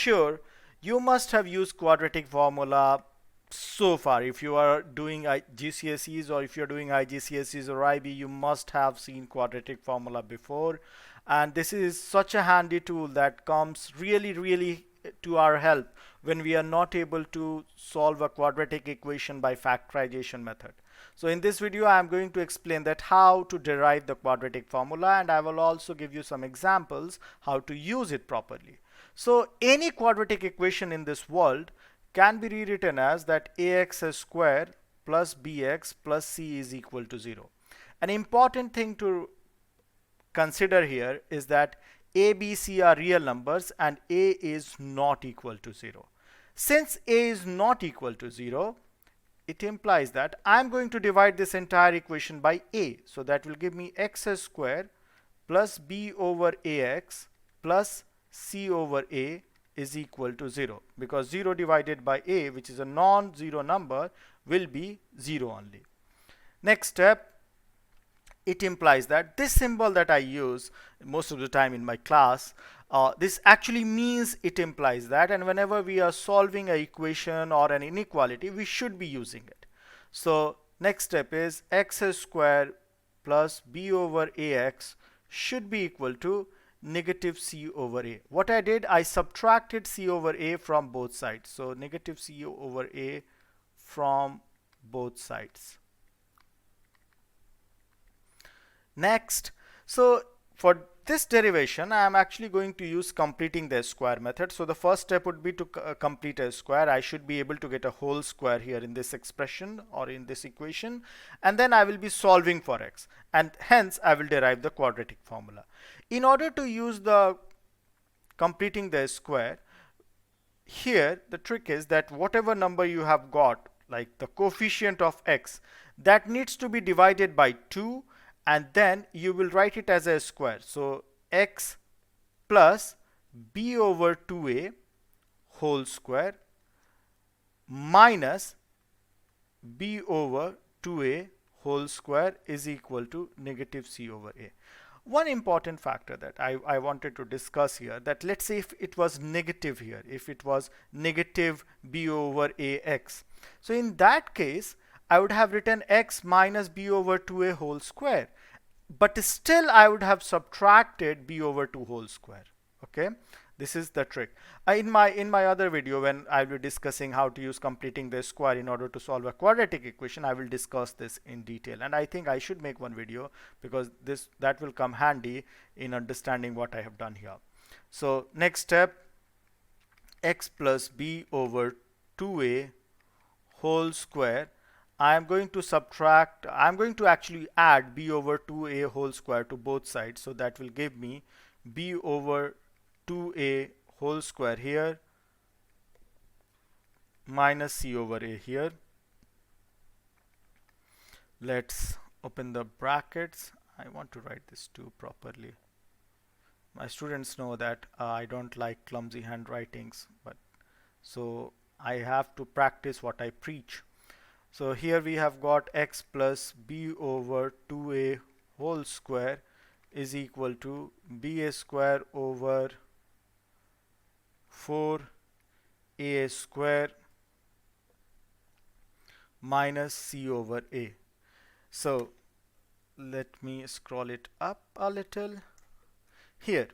sure you must have used quadratic formula so far. If you are doing GCSEs, or if you're doing IGCSEs or IB, you must have seen quadratic formula before. And this is such a handy tool that comes really to our help when we are not able to solve a quadratic equation by factorization method. So in this video, I am going to explain that how to derive the quadratic formula, and I will also give you some examples how to use it properly. So any quadratic equation in this world can be rewritten as that ax square plus bx plus c is equal to 0. An important thing to consider here is that a, b, c are real numbers and a is not equal to 0. Since a is not equal to 0, it implies that I'm going to divide this entire equation by a. So that will give me x square plus b over ax plus c over a is equal to 0, because 0 divided by a, which is a non-zero number, will be 0 only. Next step, it implies that this symbol that I use most of the time in my class, this actually means it implies that, and whenever we are solving an equation or an inequality, we should be using it. So next step is x square plus b over ax should be equal to negative c over a. What I did, I subtracted c over a from both sides. So negative c over a from both sides. Next, so for this derivation, I am actually going to use completing the square method. So the first step would be to complete a square. I should be able to get a whole square here in this expression or in this equation, and then I will be solving for x, and hence I will derive the quadratic formula. In order to use the completing the square, here the trick is that whatever number you have got, like the coefficient of x, that needs to be divided by 2, and then you will write it as a square. So x plus b over 2a whole square minus b over 2a whole square is equal to negative c over a. One important factor that I wanted to discuss here, that let's say if it was negative here, if it was negative b over ax, so in that case I would have written x minus b over 2a whole square, but still I would have subtracted b over 2 whole square. Okay, this is the trick. In my other video, when I will be discussing how to use completing the square in order to solve a quadratic equation, I will discuss this in detail, and I think I should make one video, because that will come handy in understanding what I have done here. So next step, x plus b over 2a whole square, I'm going to actually add b over 2a whole square to both sides. So that will give me b over 2a whole square here minus c over a here. Let's open the brackets. I want to write this too properly. My students know that I don't like clumsy handwritings, but so I have to practice what I preach. So here we have got x plus b over 2a whole square is equal to b square over 4a square minus c over a. So let me scroll it up a little. Here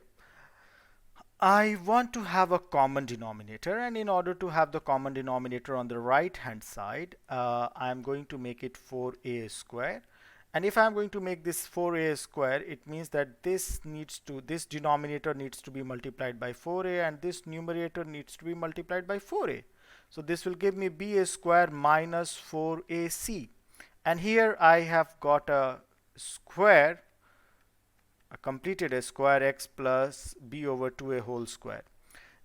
I want to have a common denominator, and in order to have the common denominator on the right hand side, I'm going to make it 4a square. And if I'm going to make this 4a square, it means that this denominator needs to be multiplied by 4a, and this numerator needs to be multiplied by 4a. So this will give me b square minus 4ac. And here I have got a square, completed a square, x plus b over 2a whole square.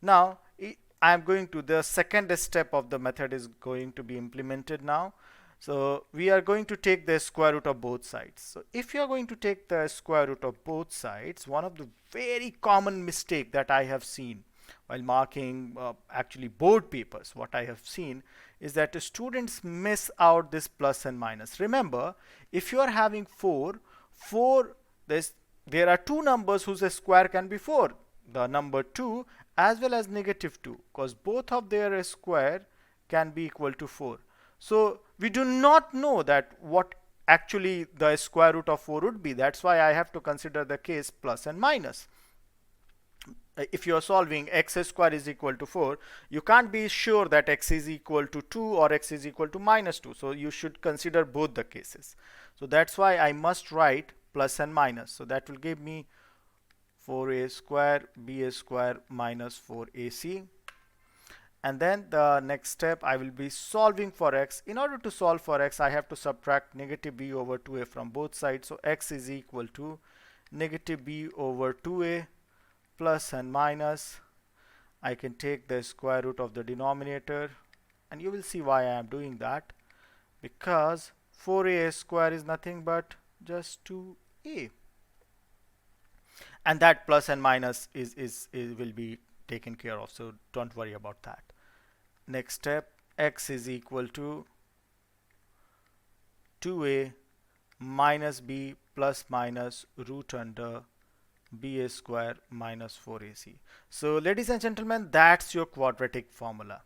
Now I am going to the second step of the method is going to be implemented now. So we are going to take the square root of both sides. So if you are going to take the square root of both sides, one of the very common mistake that I have seen while marking actually board papers, what I have seen is that the students miss out this plus and minus. Remember, if you are having 4, there are two numbers whose square can be 4, the number 2 as well as negative 2, because both of their square can be equal to 4. So we do not know that what actually the square root of 4 would be. That's why I have to consider the case plus and minus. If you are solving x square is equal to 4, you can't be sure that x is equal to 2 or x is equal to minus 2. So you should consider both the cases. So that's why I must write plus and minus. So that will give me 4a square b square minus 4ac. And then the next step, I will be solving for x. In order to solve for x, I have to subtract negative b over 2a from both sides. So x is equal to negative b over 2a plus and minus. I can take the square root of the denominator, and you will see why I am doing that, because 4a square is nothing but just 2a, and that plus and minus is will be taken care of, so don't worry about that. Next step, x is equal to 2a minus b plus minus root under b square minus 4ac. So ladies and gentlemen, that's your quadratic formula.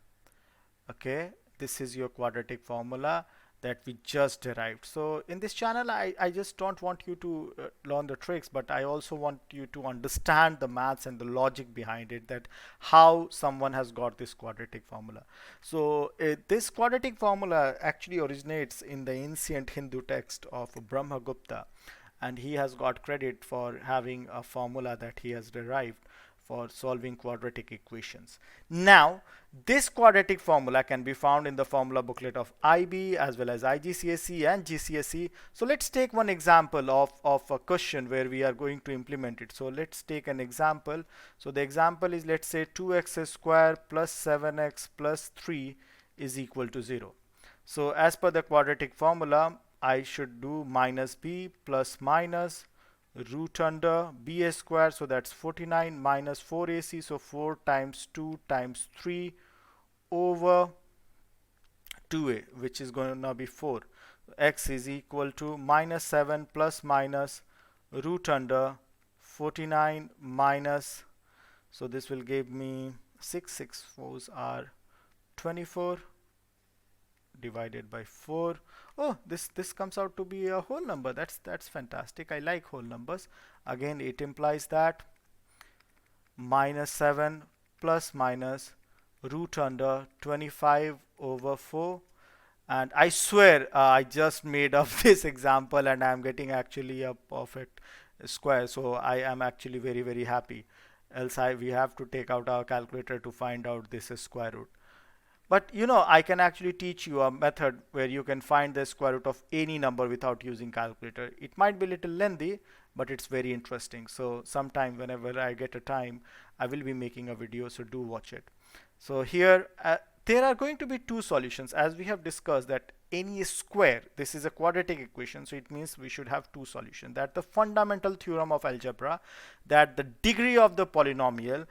Okay, this is your quadratic formula that we just derived. So in this channel, I just don't want you to learn the tricks, but I also want you to understand the maths and the logic behind it, that how someone has got this quadratic formula. So this quadratic formula actually originates in the ancient Hindu text of Brahmagupta, and he has got credit for having a formula that he has derived for solving quadratic equations. Now, this quadratic formula can be found in the formula booklet of IB as well as IGCSE and GCSE. So let's take one example of a question where we are going to implement it. So let's take an example. So the example is, let's say 2x square plus 7x plus 3 is equal to 0. So as per the quadratic formula, I should do minus b plus minus root under b square, so that's 49 minus 4ac, so 4 times 2 times 3 over 2a, which is going to be 4. X is equal to minus 7 plus minus root under 49 minus, so this will give me 6 4s are 24 divided by 4. Oh, this comes out to be a whole number. That's fantastic. I like whole numbers. Again, it implies that minus 7 plus minus root under 25 over 4. And I swear I just made up this example and I'm getting actually a perfect square. So I am actually very happy. Else we have to take out our calculator to find out this is square root. But you know, I can actually teach you a method where you can find the square root of any number without using calculator. It might be a little lengthy, but it's very interesting. So sometime whenever I get a time, I will be making a video, so do watch it. So here there are going to be two solutions, as we have discussed that any square, this is a quadratic equation, so it means we should have two solutions. That the fundamental theorem of algebra, that the degree of the polynomial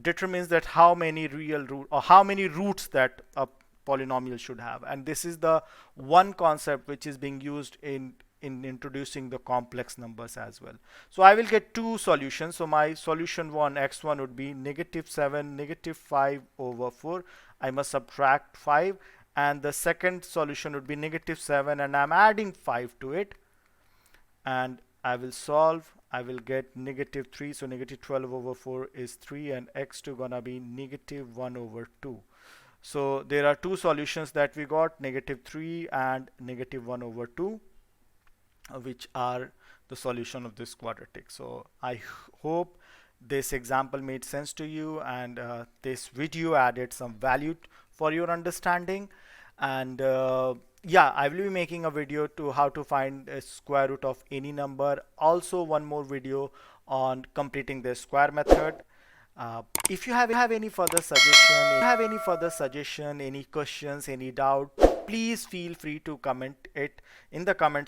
determines that how many real root or how many roots that a polynomial should have, and this is the one concept which is being used in introducing the complex numbers as well. So I will get two solutions. So my solution 1, x1 would be negative 7 negative 5 over 4. I must subtract 5, and the second solution would be negative 7 and I'm adding 5 to it, and I will solve. I will get negative 3, so negative 12 over 4 is 3, and x2 gonna be negative 1 over 2. So there are two solutions that we got, negative 3 and negative 1 over 2, which are the solution of this quadratic. So I hope this example made sense to you, and this video added some value for your understanding. And yeah, I will be making a video to how to find a square root of any number. Also one more video on completing the square method. If you have any further suggestion, any questions, any doubt, please feel free to comment it in the comment